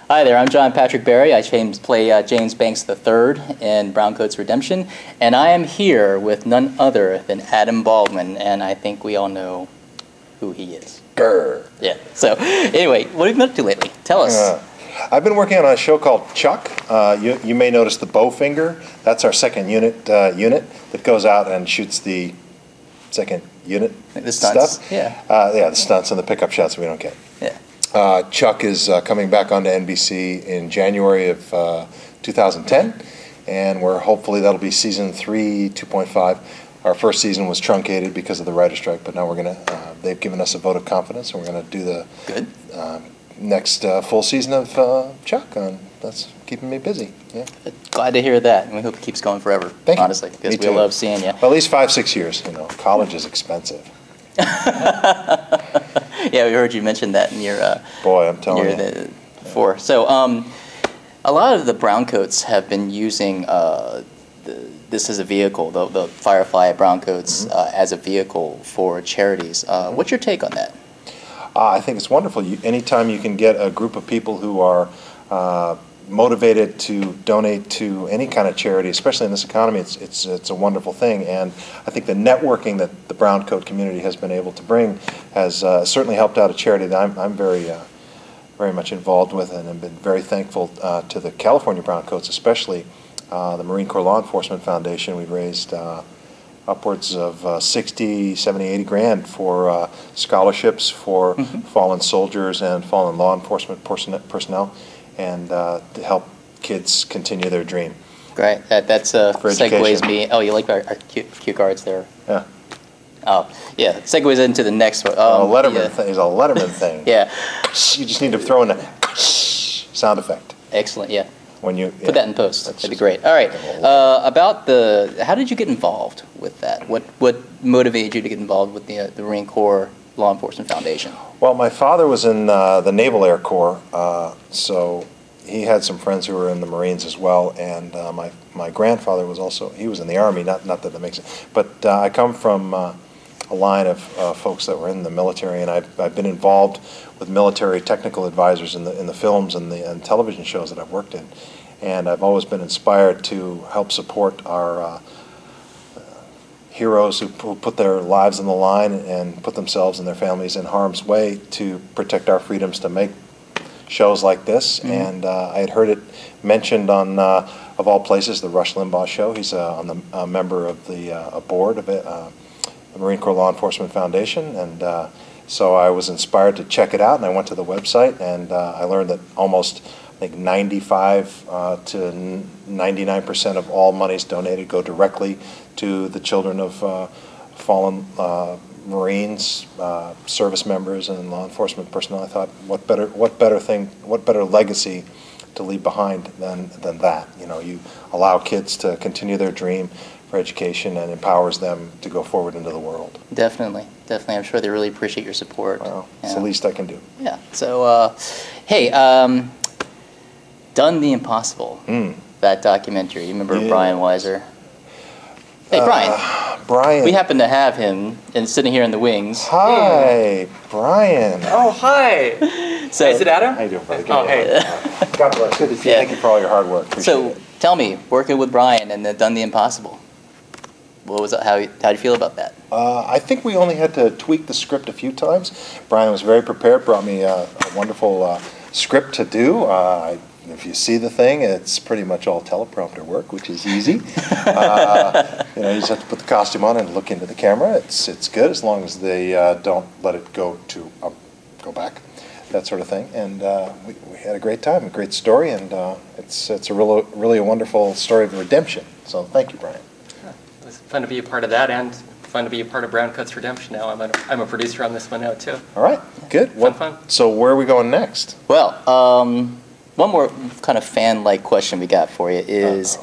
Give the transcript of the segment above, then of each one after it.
Hi there, I'm John Patrick Barry. I play James Banks III in Browncoats Redemption, and I am here with none other than Adam Baldwin, and I think we all know who he is. Grr. Yeah, so anyway, what have you been up to lately? Tell us. I've been working on a show called Chuck. You may notice the bow finger. That's our second unit that goes out and shoots the second unit The stunts. stuff. Yeah. Yeah, the stunts and the pickup shots we don't get. Yeah. Chuck is coming back onto NBC in January of 2010, and hopefully that'll be season 3, 2.5. Our first season was truncated because of the writer's strike, but now they've given us a vote of confidence, and we're gonna do the next full season of Chuck. That's keeping me busy. Yeah. Glad to hear that, and we hope it keeps going forever. Thank you. Honestly, because we love seeing you. Well, at least 5-6 years. You know, college is expensive. Yeah, we heard you mention that in your boy, I'm telling you. Before. So, a lot of the Browncoats have been using this as a vehicle, the Firefly Browncoats as a vehicle for charities. What's your take on that? I think it's wonderful. Anytime you can get a group of people who are motivated to donate to any kind of charity, especially in this economy, it's a wonderful thing. And I think the networking that the Browncoat community has been able to bring has certainly helped out a charity that I'm very much involved with, and have been very thankful to the California Browncoats, especially the Marine Corps Law Enforcement Foundation. We've raised upwards of 60, 70, 80 grand for scholarships for fallen soldiers and fallen law enforcement personnel, and to help kids continue their dream. Great. That's segues me. Oh, you like our cue cards there? Yeah. Oh, yeah. Segues into the next one. Letterman thing is a Letterman thing. Yeah. You just need to throw in a sound effect. Excellent. Yeah. When you put that in post, that'd be great. All right. About how did you get involved with that? What motivated you to get involved with the Marine Corps Law Enforcement Foundation? Well, my father was in the Naval Air Corps, so he had some friends who were in the Marines as well, and my grandfather was he was in the Army. Not that makes it, but I come from a line of folks that were in the military, and I've been involved with military technical advisors in the films and television shows that I've worked in, and I've always been inspired to help support our heroes who put their lives on the line and put themselves and their families in harm's way to protect our freedoms to make shows like this. And I had heard it mentioned on, of all places, the Rush Limbaugh show. He's a member of the board of it, the Marine Corps Law Enforcement Foundation, and so I was inspired to check it out, and I went to the website, and I learned that almost, I think, 95 to 99% of all monies donated go directly to the children of fallen Marines, service members, and law enforcement personnel. I thought, what better legacy to leave behind than that? You know, you allow kids to continue their dream for education and empowers them to go forward into the world. Definitely. I'm sure they really appreciate your support. Well, it's the least I can do. Yeah. So, hey, Done the Impossible, that documentary. You remember Brian Weiser? Hey, Brian. Brian. We happen to have him sitting here in the wings. Hi, Brian. Oh, hi. So, is it Adam? How you doing, buddy? Oh, hey. God bless. Good to see you. Thank you for all your hard work. Appreciate it. Tell me, working with Brian and Done the Impossible, what was how did you feel about that? I think we only had to tweak the script a few times. Brian was very prepared, brought me a wonderful script to do. If you see the thing, it's pretty much all teleprompter work, which is easy. You just have to put the costume on and look into the camera. It's good as long as they don't let it go back, that sort of thing. And we had a great time, a great story, and it's a really a wonderful story of redemption. So thank you, Brian. It was fun to be a part of that, and fun to be a part of Browncoats Redemption now. I'm a producer on this one now, too. All right, good. Fun. So where are we going next? Well, one more kind of fan-like question we got for you is,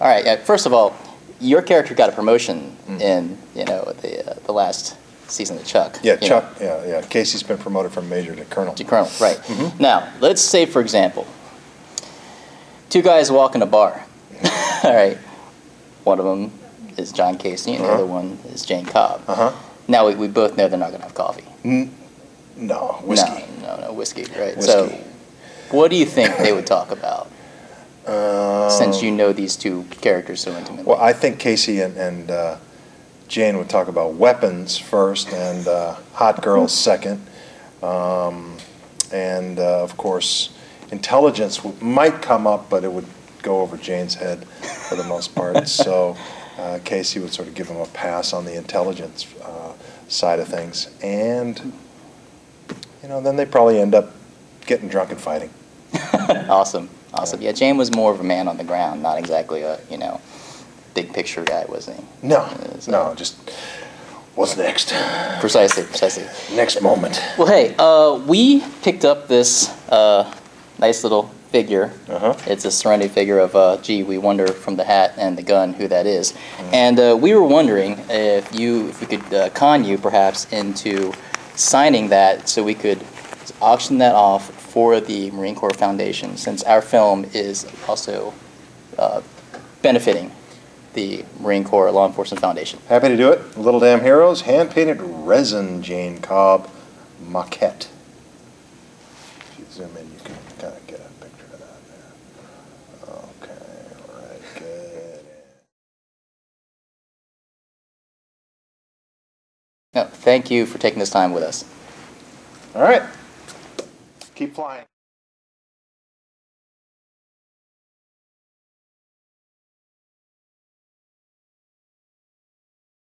all right, first of all, your character got a promotion in, the last season of Chuck. Yeah, Chuck, yeah. Casey's been promoted from major to colonel. To colonel, right. Now, let's say, for example, two guys walk in a bar. All right. One of them is John Casey, and the other one is Jane Cobb. Now, we both know they're not going to have coffee. No, whiskey. No, whiskey, right. Whiskey. So What do you think they would talk about? Since you know these two characters so intimately. Well, I think Casey and Jane would talk about weapons first and hot girls second. And of course, intelligence might come up, but it would go over Jane's head for the most part. So Casey would sort of give him a pass on the intelligence side of things. And, you know, then they probably end up getting drunk and fighting. Awesome. Awesome. Yeah, Jane was more of a man on the ground, not exactly a, you know, big picture guy, was he? No, no, just what's next? Precisely, precisely. Next moment. Well, hey, we picked up this nice little figure. It's a Serenity figure of, gee, we wonder from the hat and the gun who that is. And we were wondering if we could con you perhaps into signing that so we could auction that off for the Marine Corps Foundation, since our film is also benefiting the Marine Corps Law Enforcement Foundation. Happy to do it. Little Damn Heroes, hand-painted resin Jane Cobb maquette. If you zoom in, you can kind of get a picture of that there. Okay, all right, good. No, thank you for taking this time with us. All right. Keep flying.